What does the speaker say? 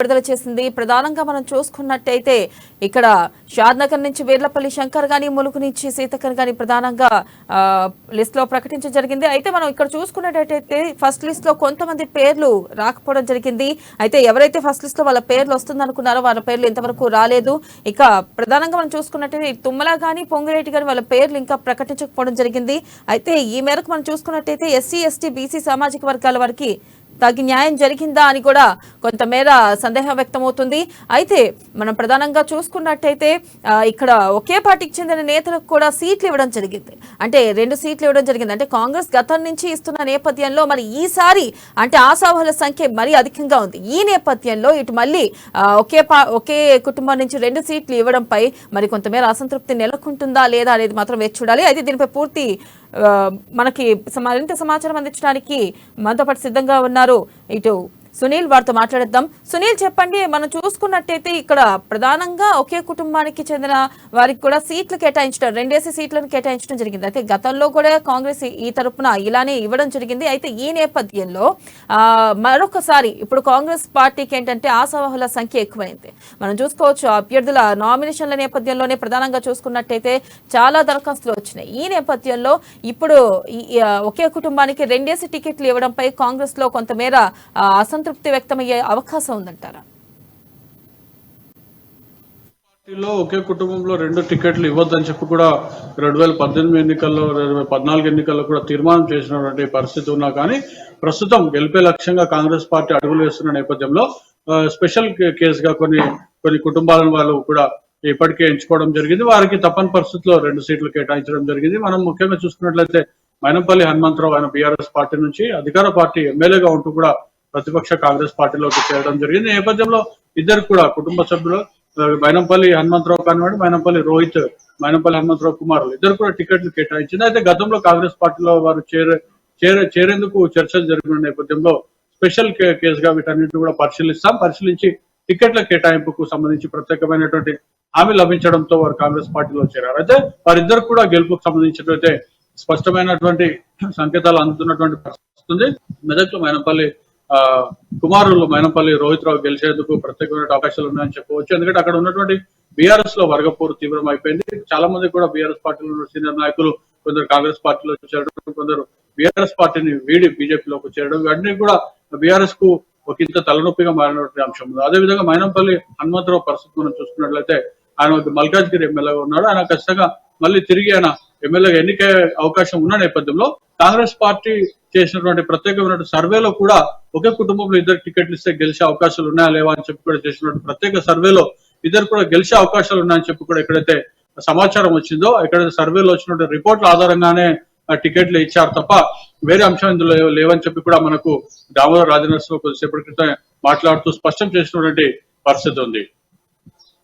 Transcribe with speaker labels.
Speaker 1: విడుదల చేసింది. ప్రధానంగా మనం చూసుకున్నట్టయితే ఇక్కడ షాద్నగర్ నుంచి వీర్లపల్లి శంకర్ గాని, ములుగు నుంచి సీతకర్ గాని ప్రధానంగా లిస్ట్ లో ప్రకటించడం జరిగింది. అయితే మనం ఇక్కడ చూసుకున్నట్టయితే ఫస్ట్ లిస్ట్ లో కొంతమంది పేర్లు రాకపోవడం జరిగింది. అయితే ఎవరైతే ఫస్ట్ లిస్ట్ లో వాళ్ళ పేర్లు వస్తుందనుకున్నారో వాళ్ళ పేర్లు ఇంతవరకు రాలేదు. ఇక ప్రధానంగా మనం చూసుకున్నట్టయితే తుమ్మల గాని, పొంగిరెడ్డి గాని వాళ్ళ పేర్లు ఇంకా ప్రకటించకపోవడం జరిగింది. అయితే ఈ మేరకు మనం చూసుకున్నట్టయితే ఎస్సీ, ఎస్టీ, బీసీ సామాజిక వర్గాల వారికి తగిన న్యాయం జరిగిందా అని కూడా కొంతమేర సందేహం వ్యక్తమవుతుంది. అయితే మనం ప్రధానంగా చూసుకున్నట్టయితే ఇక్కడ ఒకే పార్టీకి చెందిన నేతలకు కూడా సీట్లు ఇవ్వడం జరిగింది. అంటే 2 సీట్లు ఇవ్వడం జరిగింది. అంటే కాంగ్రెస్ గతం నుంచి ఇస్తున్న నేపథ్యంలో మరి ఈసారి అంటే ఆశావాహుల సంఖ్య మరీ అధికంగా ఉంది. ఈ నేపథ్యంలో ఇటు మళ్ళీ ఒకే కుటుంబం నుంచి 2 సీట్లు ఇవ్వడంపై మరి కొంతమేర అసంతృప్తి నెలకొంటుందా లేదా అనేది మాత్రం వేచి చూడాలి. అయితే దీనిపై పూర్తి మనకి మరింత సమాచారం అందించడానికి మనతో పాటు సిద్ధంగా ఉన్నారు ఇటు సునీల్, వారితో మాట్లాడేద్దాం. సునీల్, చెప్పండి, మనం చూసుకున్నట్టయితే ఇక్కడ ప్రధానంగా ఒకే కుటుంబానికి చెందిన వారికి కూడా సీట్లు కేటాయించడం, 2 సీట్లను కేటాయించడం జరిగింది. అయితే గతంలో కూడా కాంగ్రెస్ ఈ తరపున ఇలానే ఇవ్వడం జరిగింది. అయితే ఈ నేపథ్యంలో మరొకసారి ఇప్పుడు కాంగ్రెస్ పార్టీకి ఏంటంటే ఆశావాహుల సంఖ్య ఎక్కువైంది. మనం చూసుకోవచ్చు అభ్యర్థుల నామినేషన్ల నేపథ్యంలోనే ప్రధానంగా చూసుకున్నట్టయితే చాలా దరఖాస్తులు వచ్చినాయి. ఈ నేపథ్యంలో ఇప్పుడు ఒకే కుటుంబానికి 2 టికెట్లు ఇవ్వడంపై కాంగ్రెస్ లో కొంతమేర అసంతృప్తి వ్యక్తమయ్యే అవకాశం ఉందంటారా?
Speaker 2: పార్టీలో ఒకే కుటుంబంలో 2 టికెట్లు ఇవ్వద్దని చెప్పి కూడా 2018 ఎన్నికల్లో 2014 ఎన్నికల్లో కూడా తీర్మానం చేసినటువంటి పరిస్థితి ఉన్నా కానీ ప్రస్తుతం గెలిపే లక్ష్యంగా కాంగ్రెస్ పార్టీ అడుగులు వేస్తున్న నేపథ్యంలో స్పెషల్ కేసుగా కొన్ని కుటుంబాలను వాళ్ళు కూడా ఇప్పటికే ఎంచుకోవడం జరిగింది. వారికి తప్పని పరిస్థితుల్లో 2 సీట్లు కేటాయించడం జరిగింది. మనం ముఖ్యంగా చూసుకున్నట్లయితే మైనంపల్లి హనుమంతరావు ఆయన బీఆర్ఎస్ పార్టీ నుంచి అధికార పార్టీ ఎమ్మెల్యేగా ఉంటూ కూడా ప్రతిపక్ష కాంగ్రెస్ పార్టీలోకి చేరడం జరిగింది. నేపథ్యంలో ఇద్దరు కూడా కుటుంబ సభ్యులు మైనంపల్లి హనుమంతరావు కానివ్వండి, మైనంపల్లి రోహిత్, మైనంపల్లి హనుమంతరావు కుమారులు ఇద్దరు కూడా టికెట్లు కేటాయించింది. అయితే గతంలో కాంగ్రెస్ పార్టీలో వారు చేరేందుకు చర్చలు జరిగిన నేపథ్యంలో స్పెషల్ కేసుగా వీటన్నింటినీ కూడా పరిశీలించి టికెట్ల కేటాయింపుకు సంబంధించి ప్రత్యేకమైనటువంటి హామీ లభించడంతో వారు కాంగ్రెస్ పార్టీలో చేరారు. అయితే వారిద్దరు కూడా గెలుపుకు సంబంధించినట్లయితే స్పష్టమైనటువంటి సంకేతాలు అందుతున్నటువంటి పరిస్థితి ఉంది. మెదక్లో మైనంపల్లి కుమారులు మైనంపల్లి రోహిత్ రావు గెలిచేందుకు ప్రత్యేకమైన అవకాశాలు ఉన్నాయని చెప్పవచ్చు. ఎందుకంటే అక్కడ ఉన్నటువంటి బీఆర్ఎస్ లో వర్గపోరు తీవ్రం అయిపోయింది. చాలా మంది కూడా బీఆర్ఎస్ పార్టీలో సీనియర్ నాయకులు కొందరు కాంగ్రెస్ పార్టీలో చేరడం, కొందరు బీఆర్ఎస్ పార్టీని వీడి బీజేపీలోకి చేరడం, ఇవన్నీ కూడా బీఆర్ఎస్ కు ఒక ఇంత తలనొప్పిగా మారినటువంటి అంశం ఉంది. అదేవిధంగా మైనంపల్లి హనుమంతరావు పరిస్థితి మనం చూసుకున్నట్లయితే ఆయన మల్కాజ్గిరి ఎమ్మెల్యేగా ఉన్నాడు. ఆయన ఖచ్చితంగా మళ్ళీ తిరిగి ఆయన ఎమ్మెల్యేగా ఎన్నికే అవకాశం ఉన్న నేపథ్యంలో కాంగ్రెస్ పార్టీ చేసినటువంటి ప్రత్యేకమైన సర్వేలో కూడా ఒకే కుటుంబంలో 2 టికెట్లు ఇస్తే గెలిచే అవకాశాలు ఉన్నాయా లేవా అని చెప్పి కూడా చేసినటువంటి ప్రత్యేక సర్వేలో ఇద్దరు కూడా గెలిచే అవకాశాలు ఉన్నాయని చెప్పి కూడా ఎక్కడైతే సమాచారం వచ్చిందో, ఎక్కడైతే సర్వేలో వచ్చినటువంటి రిపోర్ట్ల ఆధారంగానే టికెట్లు ఇచ్చారు తప్ప వేరే అంశం ఇందులో లేవని చెప్పి కూడా మనకు దామోదర్ రాజనరసింహ కొద్దిసేపటి క్రితం మాట్లాడుతూ స్పష్టం చేసినటువంటి పరిస్థితి ఉంది.